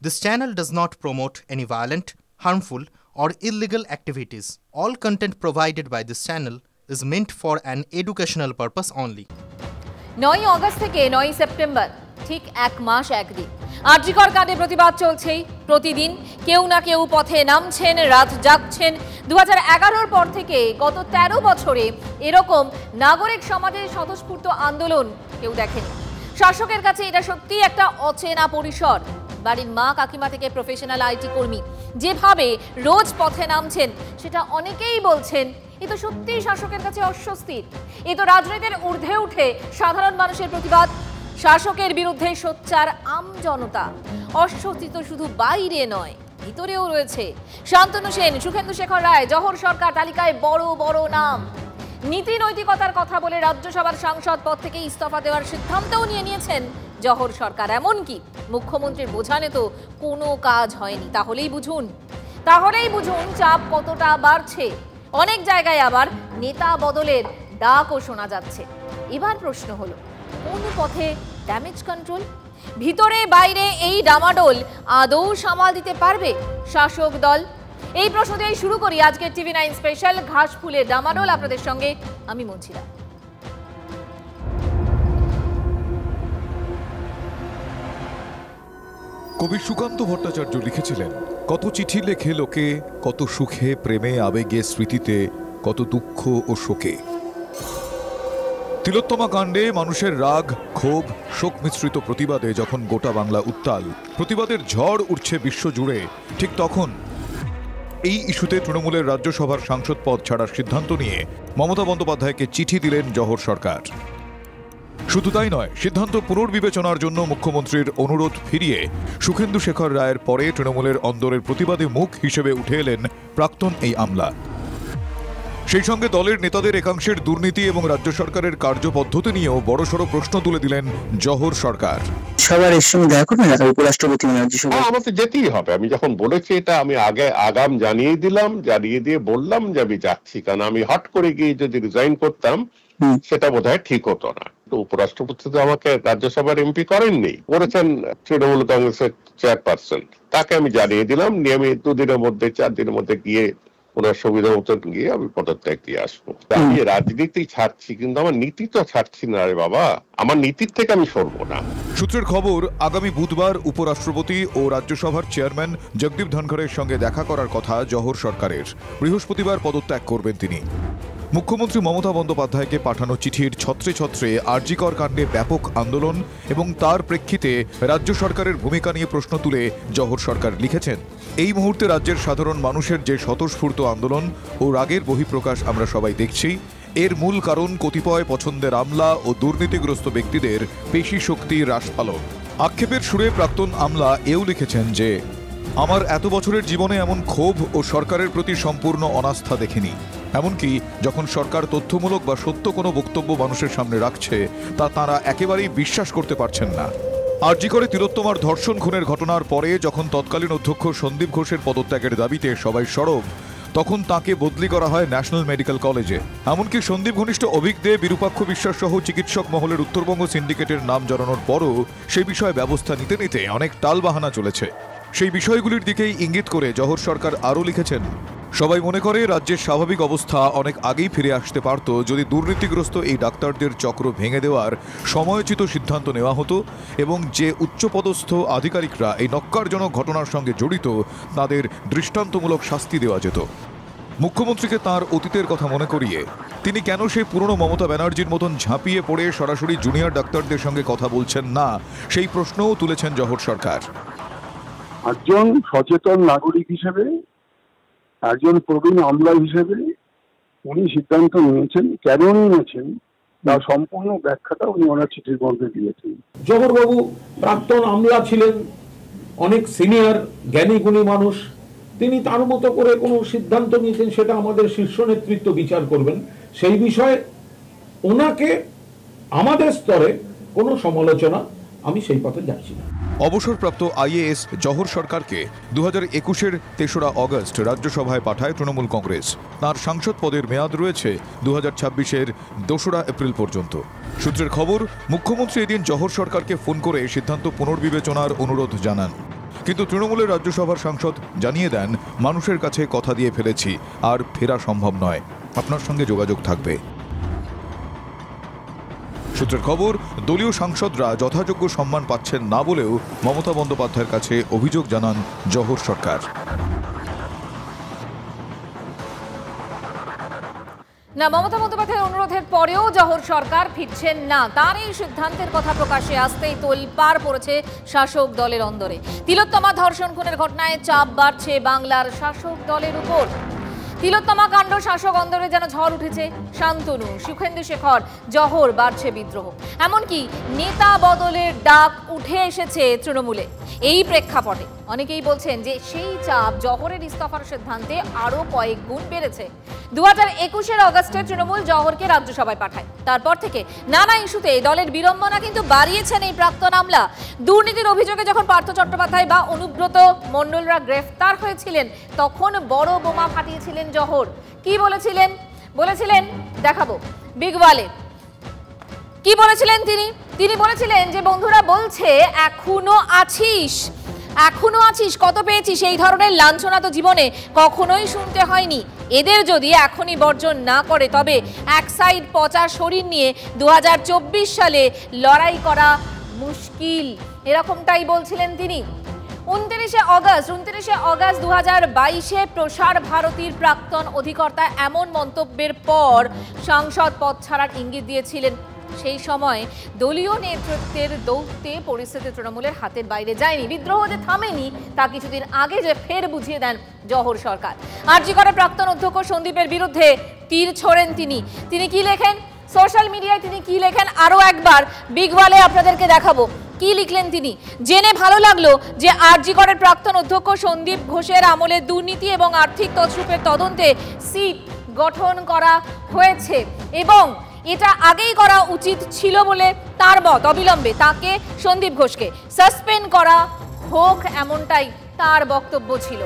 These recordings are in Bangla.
This channel does not promote any violent, harmful, or illegal activities. All content provided by this channel is meant for an educational purpose only. 9 August থেকে 9 সেপ্টেম্বর ঠিক এক মাস একদিন আরজিকর কাণ্ডে প্রতিবাদ চলছেই। প্রতিদিন কেউ না কেউ পথে নামছেন, রাত জাগছেন। 2011-র পর থেকে গত 13 বছরে এরকম নাগরিক সমাজের স্বতঃস্ফূর্ত আন্দোলন কেউ দেখেনি। শাসকের কাছে এটা সত্যি একটা অচেনা পরিসর। বাড়ির মা কাকিমা থেকে প্রফেশনাল আইটি কর্মী যেভাবে রোজ পথে নামছেন, সেটা অনেকেই বলছেন এ তো সত্যিই শাসকের কাছে অস্বস্তির। এ তো রাজনীতির ঊর্ধ্বে উঠে সাধারণ মানুষের প্রতিবাদ। শাসকের বিরুদ্ধে সোচ্চার আমজনতা। অস্বস্তি তো শুধু বাইরে নয়, ভিতরেও রয়েছে। শান্তনু সেন, সুখেন্দু শেখর রায়, জহর সরকার তালিকায় বড় বড় নাম। নীতি নৈতিকতার কথা বলে রাজ্যসভার সাংসদ পদ থেকে ইস্তফা দেওয়ার সিদ্ধান্তও নিয়েছেন জহর সরকার। এমনকি মুখ্যমন্ত্রীর বোঝানে তো কোনো কাজ হয়নি। তাহলেই বুঝুন চাপ কতটা বাড়ছে। অনেক জায়গায় আবার নেতা বদলের ডাকও শোনা যাচ্ছে। এবার প্রশ্ন হলো, কোন পথে ড্যামেজ কন্ট্রোল? ভিতরে বাইরে এই ডামাডোল আদৌ সামাল দিতে পারবে শাসক দল? এই প্রশ্ন দিয়েই শুরু করি আজকের TV9 স্পেশাল ঘাসফুলের ডামাডোল। আপনাদের সঙ্গে আমি মঞ্চিরা। কবি সুকান্ত ভট্টাচার্য লিখেছিলেন, কত চিঠি লেখে লোকে, কত সুখে প্রেমে আবেগে স্মৃতিতে, কত দুঃখ ও শোকে। তিলোত্তমা কাণ্ডে মানুষের রাগ, ক্ষোভ, শোক মিশ্রিত প্রতিবাদে যখন গোটা বাংলা উত্তাল, প্রতিবাদের ঝড় উঠছে বিশ্বজুড়ে, ঠিক তখন এই ইস্যুতে তৃণমূলের রাজ্যসভার সাংসদ পদ ছাড়ার সিদ্ধান্ত নিয়ে মমতা বন্দ্যোপাধ্যায়কে চিঠি দিলেন জহর সরকার। শুধু তাই নয়, সিদ্ধান্ত পুনর্বিবেচনার জন্য মুখ্যমন্ত্রীর অনুরোধ ফিরিয়ে সুখেন্দু শেখর রায়ের পরে তৃণমূলের অন্দরের প্রতিবাদে মুখ হিসেবে উঠে এলেন প্রাক্তন এই আমলা। সেই সঙ্গে দলের নেতাদের একাংশের দুর্নীতি এবং রাজ্য সরকারের কার্যপদ্ধতি নিয়েও বড়সড় প্রশ্ন তুলে দিলেন জহর সরকার। সবার এর সঙ্গে দেখা করবেন উপরাষ্ট্রপতি আমাকে যেতেই হবে। আমি যখন বলেছি এটা আমি আগাম জানিয়ে দিলাম, জানিয়ে দিয়ে বললাম যে আমি যাচ্ছি, কারণ আমি হট করে গিয়ে যদি রিজাইন করতাম সেটা বোধহয় ঠিক হতো না। উপরাষ্ট্রপতি তো আমাকে রাজ্যসভার এমপি করেননি, করেছেন তৃণমূল কংগ্রেসের চেয়ারপারসন। তাকে আমি জানিয়ে দিলাম, নিয়ে আমি 2 দিনের মধ্যে 4 দিনের মধ্যে গিয়ে ওনার সুবিধা মতো গিয়ে আমি পদত্যাগ দিয়ে আসবো। আমি রাজনীতি ছাড়ছি, কিন্তু আমার নীতি তো ছাড়ছি না রে বাবা। আমার নীতির থেকে আমি সরবো না। সূত্রের খবর, আগামী বুধবার উপরাষ্ট্রপতি ও রাজ্যসভার চেয়ারম্যান জগদীপ ধনখড়ের সঙ্গে দেখা করার কথা জহর সরকারের। বৃহস্পতিবার পদত্যাগ করবেন তিনি। মুখ্যমন্ত্রী মমতা বন্দ্যোপাধ্যায়কে পাঠানো চিঠির ছত্রে ছত্রে আরজিকর কাণ্ডে ব্যাপক আন্দোলন এবং তার প্রেক্ষিতে রাজ্য সরকারের ভূমিকা নিয়ে প্রশ্ন তুলে জহর সরকার লিখেছেন, এই মুহূর্তে রাজ্যের সাধারণ মানুষের যে স্বতঃস্ফূর্ত আন্দোলন ও রাগের বহিঃপ্রকাশ আমরা সবাই দেখছি, এর মূল কারণ কতিপয় পছন্দের আমলা ও দুর্নীতিগ্রস্ত ব্যক্তিদের পেশি শক্তি হ্রাস পালন। আক্ষেপের সুরে প্রাক্তন আমলা এও লিখেছেন যে, আমার এত বছরের জীবনে এমন ক্ষোভ ও সরকারের প্রতি সম্পূর্ণ অনাস্থা দেখিনি। এমনকি যখন সরকার তথ্যমূলক বা সত্য কোনো বক্তব্য মানুষের সামনে রাখছে, তা তাঁরা একেবারেই বিশ্বাস করতে পারছেন না। আরজিকরে তিলোত্তমার ধর্ষণ খুনের ঘটনার পরে যখন তৎকালীন অধ্যক্ষ সন্দীপ ঘোষের পদত্যাগের দাবিতে সবাই সরব, তখন তাকে বদলি করা হয় ন্যাশনাল মেডিকেল কলেজে। এমনকি সন্দীপ ঘনিষ্ঠ অভিক দে, বিরূপাক্ষ বিশ্বাস সহ চিকিৎসক মহলের উত্তরবঙ্গ সিন্ডিকেটের নাম জড়ানোর পরও সে বিষয়ে ব্যবস্থা নিতে অনেক টালবাহানা চলেছে। সেই বিষয়গুলির দিকেই ইঙ্গিত করে জহর সরকার আরও লিখেছেন, সবাই মনে করে রাজ্যের স্বাভাবিক অবস্থা অনেক আগেই ফিরে আসতে পারত যদি দুর্নীতিগ্রস্ত এই ডাক্তারদের চক্র ভেঙে দেওয়ার সময়োচিত সিদ্ধান্ত নেওয়া হতো এবং যে উচ্চপদস্থ আধিকারিকরা এই নক্কারজনক ঘটনার সঙ্গে জড়িত তাদের দৃষ্টান্তমূলক শাস্তি দেওয়া যেত। মুখ্যমন্ত্রীকে তাঁর অতীতের কথা মনে করিয়ে তিনি কেন সেই পুরনো মমতা ব্যানার্জির মতন ঝাঁপিয়ে পড়ে সরাসরি জুনিয়র ডাক্তারদের সঙ্গে কথা বলছেন না, সেই প্রশ্নও তুলেছেন জহর সরকার। একজন সচেতন নাগরিক হিসেবে, একজন প্রবীণ আমলা হিসেবে উনি সিদ্ধান্ত নিয়েছেন। কেন নিয়েছেন তার সম্পূর্ণ ব্যাখ্যাটা উনি ওনার চিঠির মধ্যে দিয়েছেন। জহরবাবু প্রাক্তন আমলা ছিলেন, অনেক সিনিয়র জ্ঞানী গুণী মানুষ। তিনি তার মতো করে কোনো সিদ্ধান্ত নিয়েছেন, সেটা আমাদের শীর্ষ নেতৃত্ব বিচার করবেন। সেই বিষয়ে ওনাকে আমাদের স্তরে কোনো সমালোচনা আমি সেই পথে যাচ্ছি না। অবসরপ্রাপ্ত আইএএস জহর সরকারকে 2021-এর 3রা অগস্ট রাজ্যসভায় পাঠায় তৃণমূল কংগ্রেস। তার সাংসদ পদের মেয়াদ রয়েছে 2026-এর 2রা এপ্রিল পর্যন্ত। সূত্রের খবর, মুখ্যমন্ত্রী এদিন জহর সরকারকে ফোন করে সিদ্ধান্ত পুনর্বিবেচনার অনুরোধ জানান। কিন্তু তৃণমূলের রাজ্যসভার সাংসদ জানিয়ে দেন, মানুষের কাছে কথা দিয়ে ফেলেছি, আর ফেরা সম্ভব নয়। আপনার সঙ্গে যোগাযোগ থাকবে। সূত্রের খবর, দলীয় সাংসদরা যথাযোগ্য সম্মান পাচ্ছেন না বলেও মমতা বন্দ্যোপাধ্যায়ের কাছে অভিযোগ জানান জহর সরকার। না, মমতা বন্দ্যোপাধ্যায়ের অনুরোধের পরেও জহর সরকার ফিরছেন না। তার এই সিদ্ধান্তের কথা প্রকাশ্যে আসতেই তোলপাড় পড়েছে শাসক দলের অন্দরে। তিলোত্তমা ধর্ষণ খুনের ঘটনায় চাপ বাড়ছে বাংলার শাসক দলের উপর। তিলোত্তমা কাণ্ড শাসক অন্দরে যেন ঝড় উঠেছে। শান্তনু, সুখেন্দু শেখর, জহর বাড়ছে বিদ্রোহ। এমনকি নেতা বদলের ডাক উঠে এসেছে তৃণমূলে। এই প্রেক্ষাপটে অনেকেই বলছেন যে সেই চাপ জহরের ইস্তফার সিদ্ধান্তে আরো কয়েক গুণ বেড়েছে। 2021 অগস্টে তৃণমূল জহরকে রাজ্যসভায় পাঠায়। তারপর থেকে নানা ইস্যুতে দলের বিড়ম্বনা কিন্তু বাড়িয়েছেন এই প্রাক্তন আমলা। দুর্নীতির অভিযোগে যখন পার্থ চট্টোপাধ্যায় বা অনুব্রত মণ্ডলরা গ্রেফতার হয়েছিলেন, তখন বড় বোমা ফাটিয়েছিলেন জহর। কি বলেছিলেন দেখাবো বিগওয়ালে। কি বলেছিলেন তিনি বলেছিলেন যে বন্ধুরা বলছে এখনো আছিস, কত পেয়েছিস, এই ধরনের লাঞ্ছনা তো জীবনে কখনোই শুনতে হয়নি। এদের যদি এখনই বর্জন না করে তবে এক সাইড পচা শরীর নিয়ে 2024 সালে লড়াই করা মুশকিল, এরকমটাই বলছিলেন তিনি। 29 অগস্ট 2022 প্রসার ভারতীর প্রাক্তন অধিকর্তা এমন মন্তব্যের পর সাংসদ পদ ছাড়ার ইঙ্গিত দিয়েছিলেন। সেই সময় দলীয় নেতৃত্বের দৌত্যে পরিস্থিতি তৃণমূলের হাতের বাইরে যায়নি। বিদ্রোহ যে থামেনি তা কিছুদিন আগে যে ফের বুঝিয়ে দেন জহর সরকার। আরজি করের প্রাক্তন অধ্যক্ষ সন্দীপের বিরুদ্ধে তীর ছোড়েন তিনি কি লেখেন সোশ্যাল মিডিয়ায়, তিনি কি লেখেন আরো একবার বিগওয়ালে আপনাদেরকে দেখাবো। কি লিখলেন তিনি, জেনে ভালো লাগলো যে আরজি করের প্রাক্তন অধ্যক্ষ সন্দীপ ঘোষের আমলে দুর্নীতি এবং আর্থিক তছরূপের তদন্তে সিট গঠন করা হয়েছে এবং এটা আগেই করা উচিত ছিল বলে তার মত। অবিলম্বে তাকে, সন্দীপ ঘোষকে সাসপেন্ড করা হোক, এমনটাই তার বক্তব্য ছিল।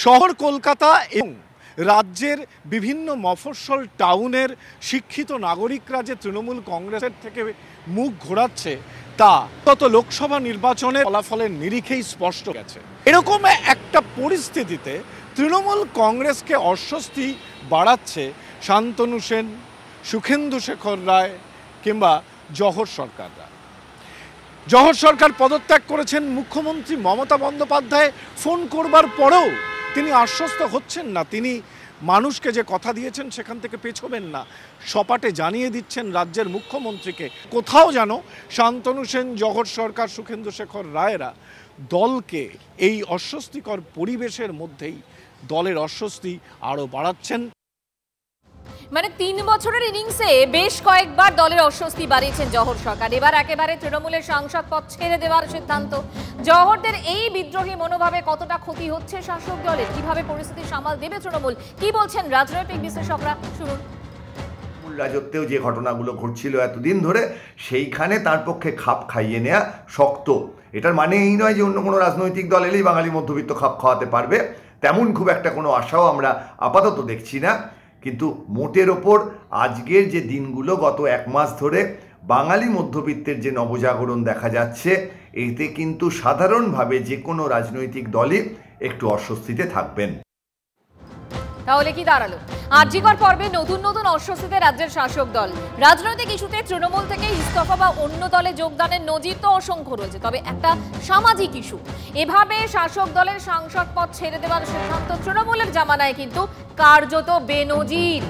শহর কলকাতা এবং রাজ্যের বিভিন্ন মফস্বল টাউনের শিক্ষিত নাগরিকরা যে তৃণমূল কংগ্রেসের থেকে মুখ ঘোরাচ্ছে তা গত লোকসভা নির্বাচনের ফলাফলের নিরিখেই স্পষ্ট গেছে। এরকম একটা পরিস্থিতিতে তৃণমূল কংগ্রেসকে অস্বস্তি বাড়াচ্ছে শান্তনু সেন, সুখেন্দু শেখর রায় কিংবা জহর সরকাররা। জহর সরকার পদত্যাগ করেছেন। মুখ্যমন্ত্রী মমতা বন্দ্যোপাধ্যায় ফোন করবার পরেও তিনি আশ্বস্ত হচ্ছেন না। তিনি মানুষকে যে কথা দিয়েছেন সেখান থেকে পেছোবেন না, সপাটে জানিয়ে দিচ্ছেন রাজ্যের মুখ্যমন্ত্রীকে। কোথাও যেন শান্তনু সেন, জহর সরকার, সুখেন্দু শেখর রায়েরা দলকে এই অস্বস্তিকর পরিবেশের মধ্যেই দলের অস্বস্তি আরও বাড়াচ্ছেন। মানে 3 বছরের ইনিংসে বেশ কয়েকবার দলের অস্বস্তি বাড়িয়েছেন জহর সরকার। এবার একেবারে তৃণমূলের সাংসদ পদ ছেড়ে দেওয়ার সিদ্ধান্ত। জহরদের এই বিদ্রোহী মনোভাবে কতটা ক্ষতি হচ্ছে শাসক দলের, কিভাবে পরিস্থিতি সামাল দেবে তৃণমূল, কি বলছেন রাজনৈতিক বিশ্লেষকরা, শুনুন। রাজত্বেও যে ঘটনাগুলো ঘটছিল এতদিন ধরে, সেইখানে তার পক্ষে খাপ খাইয়ে নেওয়া শক্ত। এটার মানে এই নয় যে অন্য কোনো রাজনৈতিক দল এলেই বাঙালি মধ্যবিত্ত খাপ খাওয়াতে পারবে, তেমন খুব একটা কোনো আশাও আমরা আপাতত দেখছি না। কিন্তু মোটের ওপর আজকের যে দিনগুলো, গত 1 মাস ধরে বাঙালি মধ্যবিত্তের যে নবজাগরণ দেখা যাচ্ছে, এতে কিন্তু সাধারণভাবে যে কোনো রাজনৈতিক দলই একটু অস্বস্তিতে থাকবেন। তাহলে কি দাঁড়ালো? আরজিকর পর্বে নতুন অস্বস্তিতে রাজ্যের শাসক দল। রাজনৈতিক ইস্যুতে তৃণমূল থেকে ইস্তফা বা অন্য দলে যোগদানের নজির তো অসংখ্য রয়েছে, তবে একটা সামাজিক ইস্যু, এভাবে শাসক দলের সাংসদ পদ ছেড়ে দেওয়ার সিদ্ধান্ত তৃণমূলের জামানায় কিন্তু কার্যত বেনজির।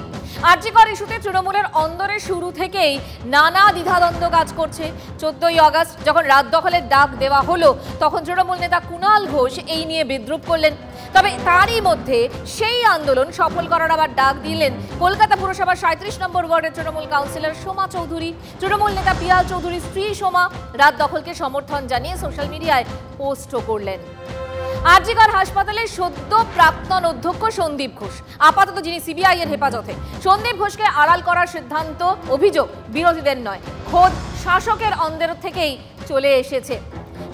আরজিকর ইস্যুতে তৃণমূলের অন্দরে শুরু থেকেই নানা দ্বিধাদ্বন্দ্ব কাজ করছে। 14 অগস্ট যখন রাত দখলের ডাক দেওয়া হলো, তখন তৃণমূল নেতা কুণাল ঘোষ এই নিয়ে বিদ্রুপ করলেন। তবে তারই মধ্যে সেই আন্দোলন সফল করার আবার ডাক দিলেন কলকাতা পুরসভার 37 নম্বর ওয়ার্ডের তৃণমূল কাউন্সিলর সোমা চৌধুরী। তৃণমূল নেতা পিয়াল চৌধুরীর স্ত্রী সোমা রাত দখলকে সমর্থন জানিয়ে সোশ্যাল মিডিয়ায় পোস্টও করলেন। আরজিকর হাসপাতালের সদ্য প্রাক্তন অধ্যক্ষ সন্দীপ ঘোষ, আপাতত যিনি সিবিআই এর হেফাজতে, সন্দীপ ঘোষকে আড়াল করার সিদ্ধান্ত, অভিযোগ বিরোধীদের নয়, খোদ শাসকের অন্দর থেকেই চলে এসেছে।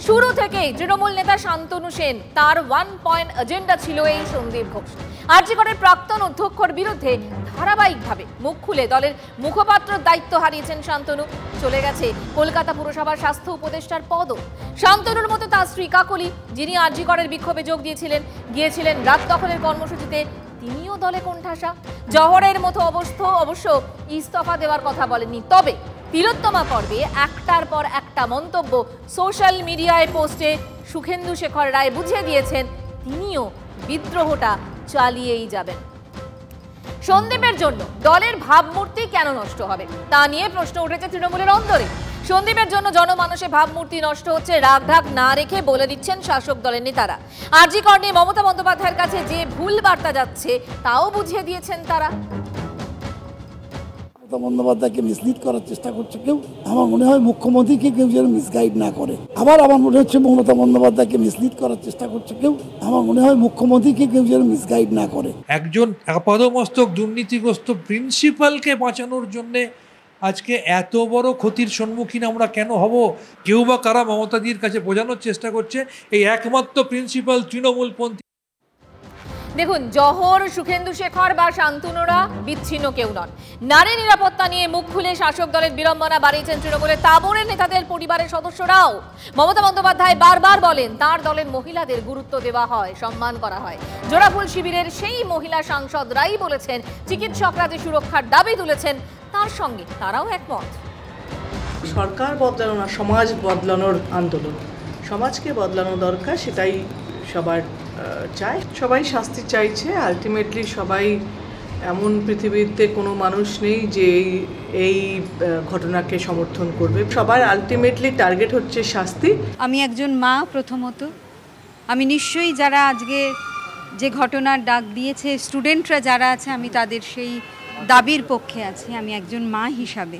শুরু থেকেই তৃণমূল নেতা শান্তনু সেন তার 1 পয়েন্ট এজেন্ডা ছিল এই সন্দীপ ঘোষ। আরজি করের প্রাক্তন অধ্যক্ষর বিরুদ্ধে ধারাবাহিকভাবে মুখ খুলে দলের মুখপাত্রের দায়িত্ব হারিয়েছেন শান্তনু। চলে গেছে কলকাতা পুরসভার স্বাস্থ্য উপদেষ্টার পদও। শান্তনুর মতো তার স্ত্রী কাকলি, যিনি আরজি করের বিক্ষোভে যোগ গিয়েছিলেন রাত দখলের কর্মসূচিতে, তিনিও দলে কোণঠাসা। জহরের মতো অবশ্য ইস্তফা দেওয়ার কথা বলেননি, তবে তিলোত্তমা পর্বে একটার পর একটা মন্তব্য সোশ্যাল মিডিয়ায় পোস্টে সুখেন্দু শেখর রায় বুঝিয়ে দিয়েছেন তিনিও বিদ্রোহটা চালিয়েই যাবেন। সন্দীপের জন্য দলের ভাবমূর্তি কেন নষ্ট হবে তা নিয়ে প্রশ্ন উঠেছে তৃণমূলের অন্তরে। সন্দীপের জন্য জনমানসে ভাবমূর্তি নষ্ট হচ্ছে রাগঢাক না রেখে বলে দিচ্ছেন শাসক দলের নেতারা। আরজি কর নিয়ে মমতা বন্দ্যোপাধ্যায়ের কাছে যে ভুল বার্তা যাচ্ছে তাও বুঝিয়ে দিয়েছেন তারা। মমতা বন্দ্যোপাধ্যায়কে মিসলিড করার চেষ্টা করছে কেউ। আমার মনে হয় মুখ্যমন্ত্রীকে কেউ যেন মিসগাইড না করে। আবার আমার মনে হচ্ছে মমতা বন্দ্যোপাধ্যায়কে মিসলিড করার চেষ্টা করছে কেউ। আমার মনে হয় মুখ্যমন্ত্রীকে কেউ যেন মিসগাইড না করে। একজন আপাদমস্তক দুর্নীতিগ্রস্ত প্রিন্সিপালকে বাঁচানোর জন্যে আজকে এত বড় ক্ষতির সম্মুখীন আমরা কেন হব? কেউ বা কারা মমতাদির কাছে বোঝানোর চেষ্টা করছে এই একমাত্র প্রিন্সিপাল তৃণমূলপন্থী। দেখুন, জহর, সুখেন্দু শেখর বা শান্তনুরা বিচ্ছিন্ন কেউ নন। নারী নিরাপত্তা নিয়ে মুখ খুলে শাসক দলের বিড়ম্বনা বাড়িয়েছেন তৃণমূলের তাবড়ের নেতাদের পরিবারের সদস্যরাও। মমতা বন্দ্যোপাধ্যায় বারবার বলেন তার দলের মহিলাদের গুরুত্ব দেওয়া হয়, সম্মান করা হয়। জোড়াফুল শিবিরের সেই মহিলা সাংসদরাই বলেছেন চিকিৎসকরা যে সুরক্ষার দাবি তুলেছেন তার সঙ্গে তারাও একমত। সরকার বদলানো না, সমাজ বদলানোর আন্দোলন, সমাজকে বদলানো দরকার, সেটাই সবার চায়। সবাই শাস্তি চাইছে। আলটিমেটলি সবাই, এমন পৃথিবীতে কোনো মানুষ নেই যে এই ঘটনাকে সমর্থন করবে। সবার আলটিমেটলি টার্গেট হচ্ছে শাস্তি। আমি একজন মা, প্রথমত আমি নিশ্চয়ই যারা আজকে যে ঘটনার ডাক দিয়েছে স্টুডেন্টরা যারা আছে, আমি তাদের সেই দাবির পক্ষে আছি আমি একজন মা হিসাবে।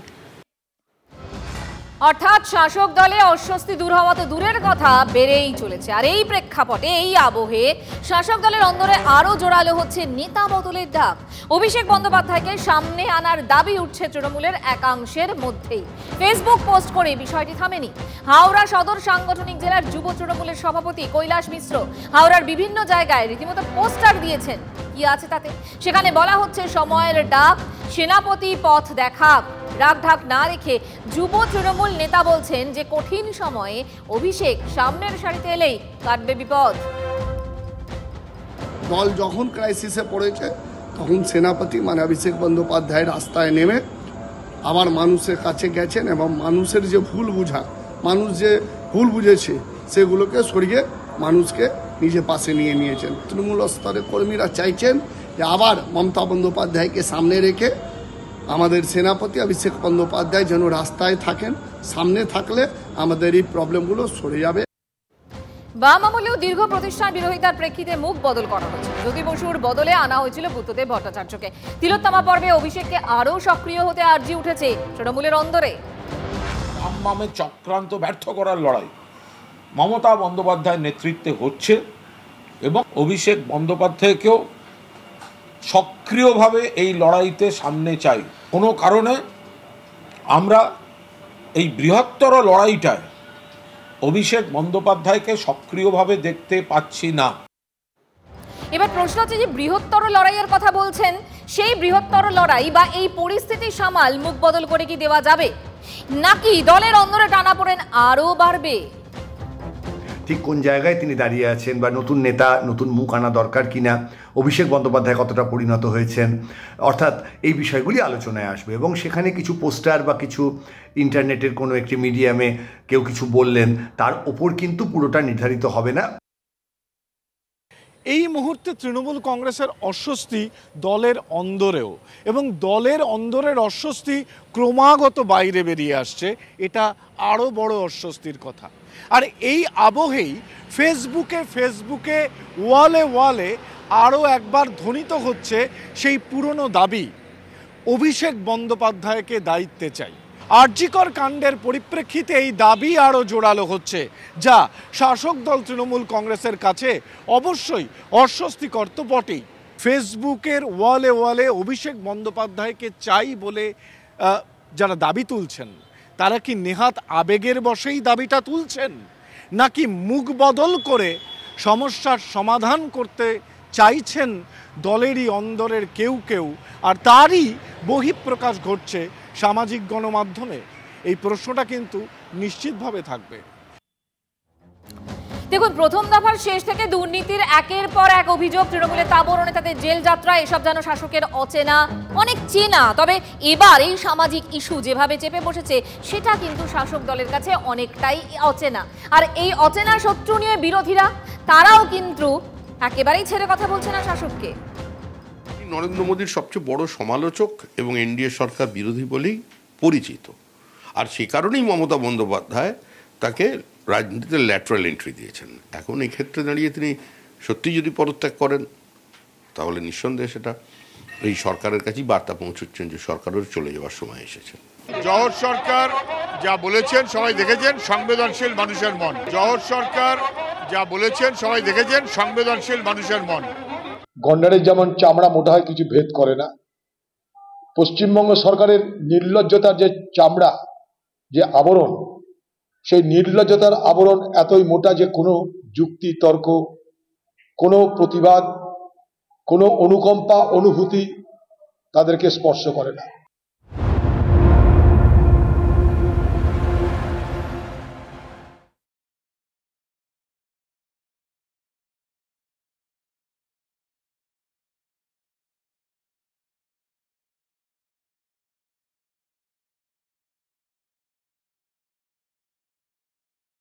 অর্থাৎ শাসক দলে অস্বস্তি দূর হওয়া তো দূরের কথা, বেড়েই চলেছে। আর এই প্রেক্ষাপটে, এই আবহে শাসক দলের অন্দরে আরো জোরালো হচ্ছে নেতা বদলের ডাক। অভিষেক বন্দ্যোপাধ্যায়কে সামনে আনার দাবি উঠছে তৃণমূলের একাংশের মধ্যেই। ফেসবুক পোস্ট করে বিষয়টি থামেনি। হাওড়া সদর সাংগঠনিক জেলার যুব তৃণমূলের সভাপতি কৈলাস মিশ্র হাওড়ার বিভিন্ন জায়গায় রীতিমতো পোস্টার দিয়েছেন। কি আছে তাতে? সেখানে বলা হচ্ছে সময়ের ডাক, সেনাপতি পথ দেখাক। রাগঢাক না রেখে যুব তৃণমূল নেতা বলছেন যে কঠিন সময়ে অভিষেক সামনের সারিতে এলেই কাটবে বিপদ। দল যখন ক্রাইসিসে পড়েছে তখন সেনাপতি মানে অভিষেক বন্দ্যোপাধ্যায় রাস্তায় নেমে আবার মানুষের কাছে গেছেন এবং মানুষের যে ভুল বুঝা, মানুষ যে ভুল বুঝেছে সেগুলোকে সরিয়ে মানুষকে নিজে পাশে নিয়ে নিয়েছেন। তৃণমূল স্তরের কর্মীরা চাইছেন যে আবার মমতা বন্দ্যোপাধ্যায়কে সামনে রেখে আমাদের সেনাপতি অভিষেক বন্দ্যোপাধ্যায় যেন রাস্তায় থাকেন। সামনে থাকলে আমাদের এই প্রবলেমগুলো সরে যাবে। বাম আমলেও দীর্ঘ প্রতিষ্ঠান বিরোধিতার প্রেক্ষিতে মুখ বদল করা হয়েছে। জ্যোতি বসুর বদলে আনা হয়েছিল বুদ্ধদেব ভট্টাচার্যকে। তিলোত্তমা পর্বে অভিষেককে আরও সক্রিয় হতে আর্জি উঠেছে তৃণমূলের অন্দরে। বামের চক্রান্ত ব্যর্থ করার লড়াই মমতা বন্দ্যোপাধ্যায়ের নেতৃত্বে হচ্ছে এবং অভিষেক বন্দ্যোপাধ্যায়কেও সক্রিয়ভাবে এই লড়াইতে সামনে চাই। কোনো কারণে আমরা এই বৃহত্তর লড়াইটায় অভিষেক বন্দ্যোপাধ্যায়কে সক্রিয়ভাবে দেখতে পাচ্ছি না। এবার প্রশ্ন হচ্ছে যে বৃহত্তর লড়াইয়ের কথা বলছেন, সেই বৃহত্তর লড়াই বা এই পরিস্থিতি সামাল মুখ বদল করে কি দেওয়া যাবে, নাকি দলের অন্দরে টানাপোড়েন আরও বাড়বে? ঠিক কোন জায়গায় তিনি দাঁড়িয়ে আছেন বা নতুন নেতা, নতুন মুখ আনা দরকার কিনা, অভিষেক বন্দ্যোপাধ্যায় কতটা পরিণত হয়েছেন, অর্থাৎ এই বিষয়গুলি আলোচনায় আসবে। এবং সেখানে কিছু পোস্টার বা কিছু ইন্টারনেটের কোনো একটি মিডিয়ামে কেউ কিছু বললেন, তার ওপর কিন্তু পুরোটা নির্ধারিত হবে না। এই মুহূর্তে তৃণমূল কংগ্রেসের অস্বস্তি দলের অন্দরেও, এবং দলের অন্দরের অস্বস্তি ক্রমাগত বাইরে বেরিয়ে আসছে। এটা আরও বড় অস্বস্তির কথা। আর এই আবহেই ফেসবুকে ওয়ালে আরও একবার ধ্বনিত হচ্ছে সেই পুরনো দাবি, অভিষেক বন্দ্যোপাধ্যায়কে দায়িত্বে চাই। আরজি কর কাণ্ডের পরিপ্রেক্ষিতে এই দাবি আরও জোরালো হচ্ছে, যা শাসক দল তৃণমূল কংগ্রেসের কাছে অবশ্যই অস্বস্তিকর তো বটেই। ফেসবুকের ওয়ালে অভিষেক বন্দ্যোপাধ্যায়কে চাই বলে যারা দাবি তুলছেন, তারা কি নেহাত আবেগের বশেই দাবিটা তুলছেন, নাকি মুখ বদল করে সমস্যার সমাধান করতে চাইছেন দলেরই অন্দরের কেউ কেউ, আর তারই বহিঃপ্রকাশ ঘটছে সামাজিক গণমাধ্যমে? এই প্রশ্নটা কিন্তু নিশ্চিতভাবে থাকবে। দেখুন, প্রথম দফার শেষ থেকে দুর্নীতির একের পর এক অভিযোগ, তৃণমূলের তাবরণে তাদের জেল যাত্রা, এসব যেন শাসকের অচেনা, অনেক চেনা। তবে এবার এই সামাজিক ইস্যু যেভাবে চেপে বসেছে সেটা কিন্তু শাসক দলের কাছে অনেকটাই অচেনা। আর এই অচেনা শত্রু নিয়ে বিরোধীরা তারাও কিন্তু একেবারেই ছেড়ে কথা বলছে না শাসককে। নরেন্দ্র মোদীর সবচেয়ে বড় সমালোচক এবং এনডিএ সরকার বিরোধী বলেই পরিচিত, আর সে কারণেই মমতা বন্দ্যোপাধ্যায় তাকে রাজনীতিতে ল্যাটারাল এন্ট্রি দিয়েছেন। এখন এই ক্ষেত্রে দাঁড়িয়ে তিনি সত্যি যদি পদত্যাগ করেন তাহলে নিঃসন্দেহে সেটা এই সরকারের কাছেই বার্তা পৌঁছচ্ছেন যে সরকারের চলে যাওয়ার সময় এসেছে। জওহর সরকার যা বলেছেন সবাই দেখেছেন, সংবেদনশীল মানুষের মন। জওহর সরকার যা বলেছেন সবাই দেখেছেন, সংবেদনশীল মানুষের মন। গন্ডারের যেমন চামড়া মোটা হয় কিছু ভেদ করে না, পশ্চিমবঙ্গ সরকারের নির্লজ্জতার যে চামড়া, যে আবরণ, সেই নির্লজ্জতার আবরণ এতই মোটা যে কোনো যুক্তি তর্ক, কোনো প্রতিবাদ, কোনো অনুকম্পা অনুভূতি তাদেরকে স্পর্শ করে না।